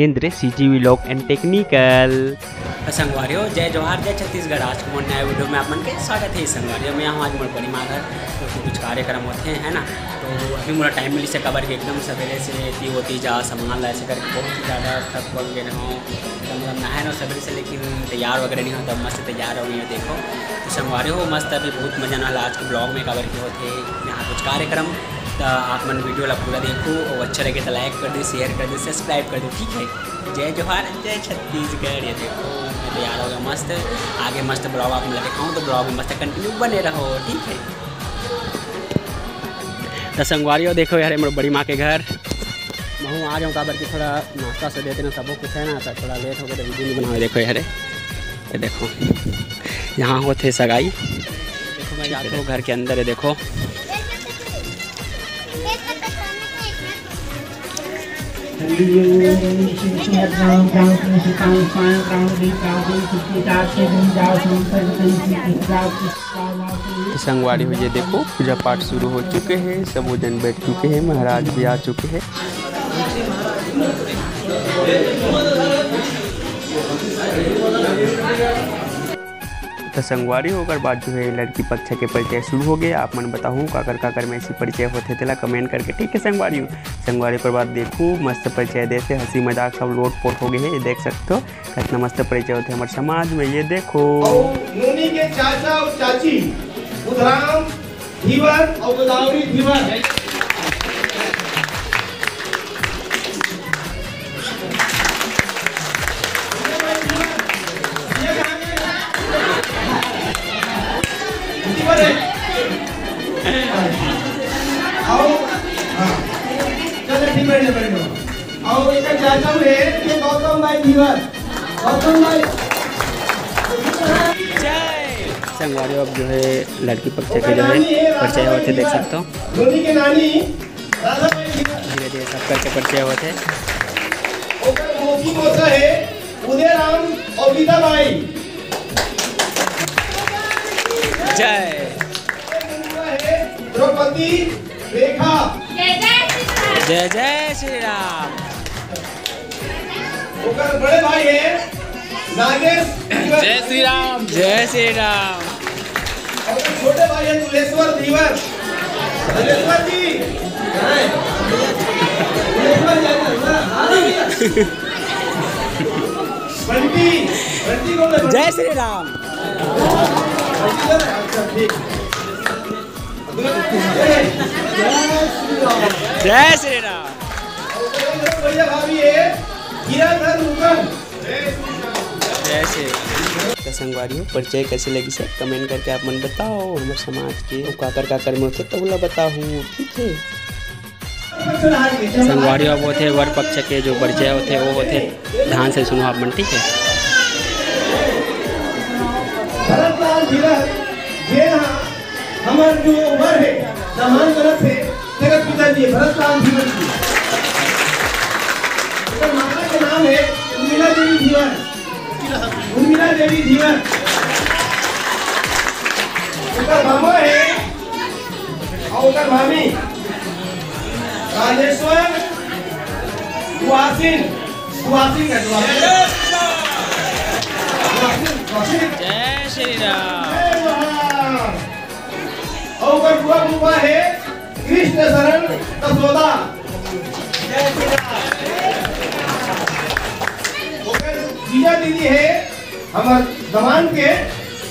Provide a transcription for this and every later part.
Mahendra CG vlog and technical. संगवारियों जय जोहार जय छत्तीसगढ़। आज को नया वीडियो में आप मन के स्वागत है। संगवारियों में यहाँ आज मोर बड़ी माँ घर तो कुछ कार्यक्रम होते हैं ना, तो अभी मोरा टाइम मिली से कबर के एकदम सवेरे से ती होती जा सामान ला ऐसे करके बहुत ही ज़्यादा थक पक गए हो, मतलब नहाए ना सवेरे से, लेकिन तैयार वगैरह नहीं होता, मस्त तैयार हो गई है। देखो तो संगवारियों मस्त अभी बहुत मजा ना आज के ब्लॉग में कबर के होते यहाँ कुछ कार्यक्रम, तो आप मन वीडियो ला पूरा देखो और अच्छा लगे तो लाइक कर दो, शेयर कर दो, सब्सक्राइब कर दो, ठीक है। जय जोहार जय छत्तीसगढ़। ये देखो मैं तैयार हो गया मस्त, आगे मस्त ब्लॉग आप मैं दिखाऊँ तो ब्लॉग में मस्त कंटिन्यू बने रहो, ठीक है। तो संगवारियों देखो यार मेरे बड़ी माँ के घर मैं आ जाऊँ काबर की थोड़ा नाश्ता से देते ना सब कुछ है ना, तो थोड़ा लेट हो गया तो वीडियो नहीं बनाओ। देखो यार ये देखो यहाँ होते सगाई, देखो मैं जाता हूँ घर के अंदर है। देखो संगवारी हो ये देखो पूजा पाठ शुरू हो चुके हैं, सब जन बैठ चुके हैं, महाराज भी आ चुके हैं। तो संगवारी होकर बाद जो है लड़की पक्ष के परिचय शुरू हो गया। आप मन बताऊँ काकर में ऐसी परिचय होते थे कमेंट करके, ठीक है। संगवारी पर बाद देखो मस्त परिचय देते, हंसी मजाक सब लोट पोट हो गए हैं, ये देख सकते हो कितना मस्त परिचय होते हमारे समाज में। ये देखो नोनी के चाचा और चाची बुधराम धीवर और गोदावरी धीवर, और एक चाचा है ये गौतम भाई धीवर, गौतम भाई। संगवारी अब जो है लड़की पक्ष के जो है परिचय होते देख सकते हो, धोनी के नानी धीरे धीरे सब करके परिचय होते। मोती मोसा है उदय राम और गीता बाई। जय द्रौपदी रेखा, जय जय श्री राम। बड़े भाई है नागेश, जय श्री राम जय श्री राम। और छोटे भाई है दुलेश्वर धीवर, दुलेश्वर जी बंटी को जय श्री राम। जय श्री राम। बढ़िया भाभी है गिराधर मुगन, जय श्री राम। तो संगवारियों परिचय कैसे लगी सर कमेंट करके आप मन बताओ, हमारे समाज के काकर में होते तो बोला बताओ, ठीक है। संगवारियों वो थे वर पक्ष के जो परिचय होते वो होते, ध्यान से सुनो आप मन, ठीक है। हमारे जो उम्र है सामान गलत है जगत पिताजी भरतलाल धीवर जी, माता का नाम है उर्मिला देवी धीवर, उर्मिला देवी धीवर। उसका मामा है और उसका मामी राजेश्वर सुहासिन, सुहासिन का जय श्री राम। और बुआ है कृष्ण शरण कसोदा। जीजा दीदी है हमारे जवान के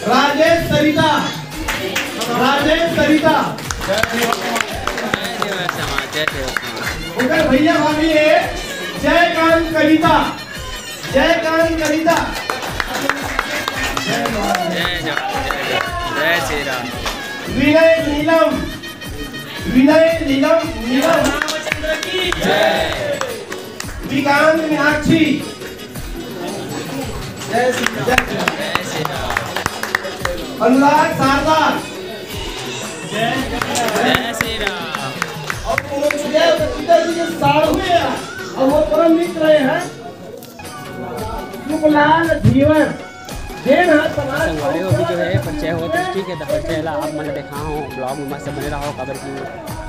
राजेश सरिता, राजेश सरिता। उनका भैया भाभी है जयकांत कविता, जयकांत कविता। जय श्री राम। विनय नीलम, विनय नीलम नीलम। विकांत मीनाक्षी, जय श्री राम। अनुराग शारदा, जय श्री राम। और पिताजी के साढ़ू और वो परम मित्र हैं युगलाल धीवर। संगवारी अभी जो है परिचय होते हैं, ठीक है। तो परिचय ला आप मैंने देखा हूँ ब्लॉग में मस्त बने रहो खबर की।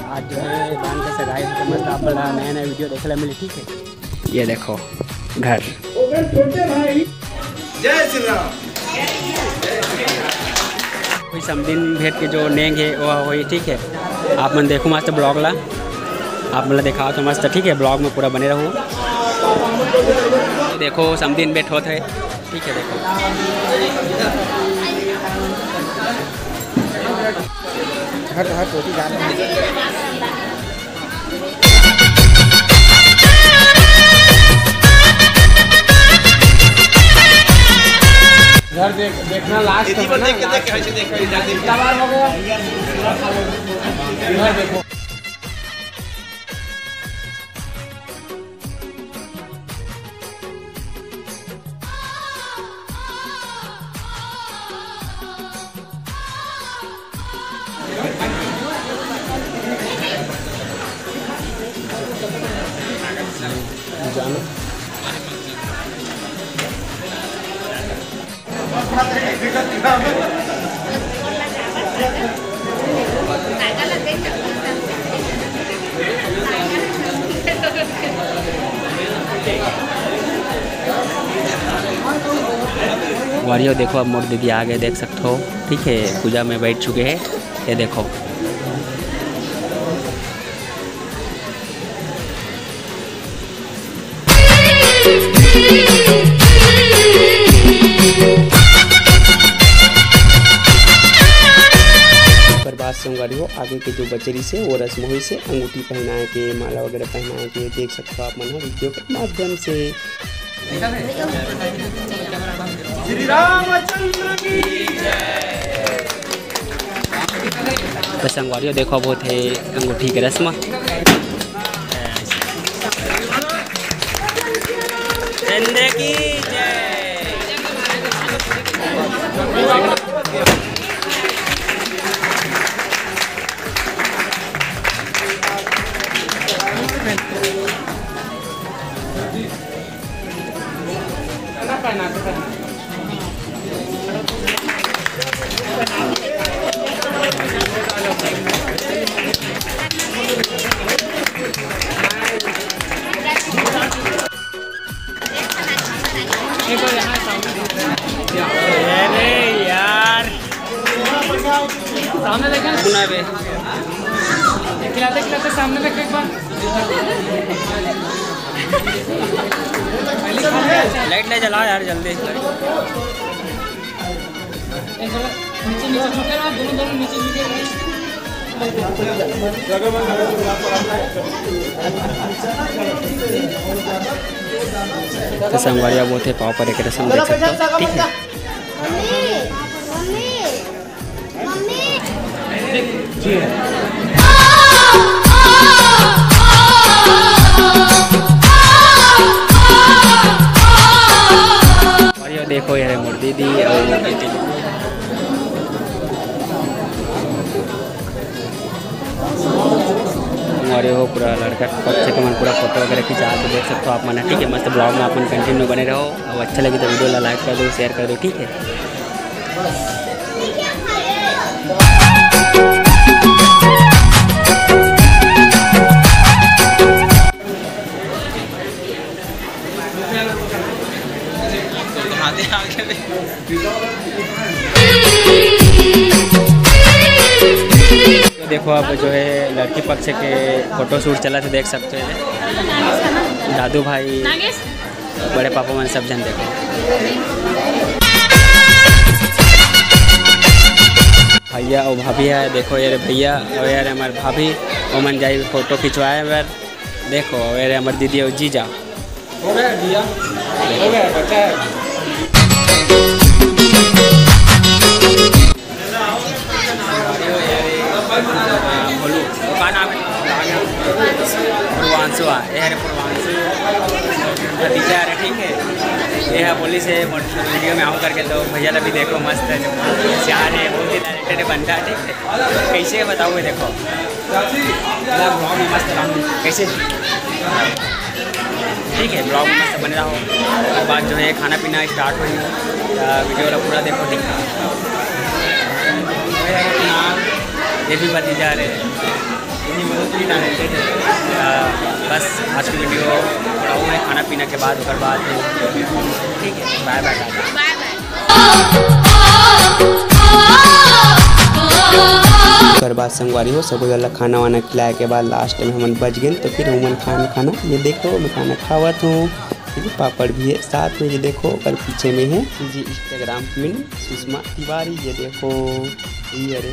आज जो है दान के सगाई तो मस्त आप नया नया वीडियो देखने मिले, ठीक है। ये देखो घर। छोटे भाई जय श्री राम। कोई समदिन भेंट के जो नेंग है वो वही ठीक है। आप मन देखो मस्त ब्लॉग ला, आप मतलब दिखाओ तो मस्त ठीक है, ब्लॉग में पूरा बने रहो। देखो समदिन भेंट होते है ठीक है। देखो हट हट होती जाना घर देखना लास्ट में ना, कितना बार हो गया इधर देखो। वारियो देखो, अब मोर दीदी आ गए देख सकते हो ठीक है। पूजा में बैठ चुके हैं, ये देखो। बर्बाद से वारियो आगे के जो बचरी से वो रस्म से अंगूठी पहनाए के, माला वगैरह पहनाए के देख सकते हो आप मन वीडियो के माध्यम से। श्री रामचंद्र की जय। तो संगवारियों देखो बहुत है अंगूठी की रस्म। चंद्र की जय। अरे यार सामने देखा सुना बे खिलाते खिलाते सामने देखो एक बार। लाइट नहीं जलाओ यार जल्दी। नीचे नीचे झुके ना, दोनों दोनों नीचे झुके। तो संगवारिया बहुत है पाव पर एक रस्म देख सकते हो ठीक है। और ये देखो यार मोर दीदी और हो पूरा लड़का पक्ष के मन पूरा फोटो वगैरह खिंचा के देख सकते हो आप मन ठीक है। मस्त ब्लॉग में अपन कंटिन्यू बने रहो। और अच्छा लगे तो वीडियो ला लाइक कर दो, शेयर कर दो ठीक है। देखो अब जो है लड़की पक्ष के फोटो शूट चला तो देख सकते हैं। दादू भाई बड़े पापा मन सब जन देखो। भैया और भाभी है देखो यार, भैया और यार हमारे भाभी और मन जाए फोटो खिंचवाए यार। देखो यार हमारे दीदी और जीजा हो गया दिया, हो गया बच्चा है। बोलू का नाम है पूर्वांशु। ये है पूर्वांशु भतीजा है ठीक है। ये है पुलिस है वीडियो में आऊँ करके तो भैया भी देखो मस्त है, सियार है, बहुत ही टैलेंटेड बनता है ठीक है। कैसे बताओगे देखो ब्लॉग में मस्त रहूँ कैसे ठीक है। ब्लॉग में मस्त बने रहो। उसके बाद जो है खाना पीना स्टार्ट हुई वीडियो वाला पूरा देखो ठीक है। ये भी भतीजा रहे, बहुत ही टैलेंटेड है। बस आज की वीडियो थोड़ा वो है खाना पीना के बाद उसके बाद ठीक है बाय बाय ओकर बाद संगवारी हो सब वाला खाना वाना खिलाए के बाद लास्ट में हम बच गए तो फिर हम खाना ये देखो मैं खाना खावत हूँ। पापड़ भी है साथ में, ये देखो और पीछे में है जी इंस्टाग्राम में सुषमा तिवारी, ये देखो ये अरे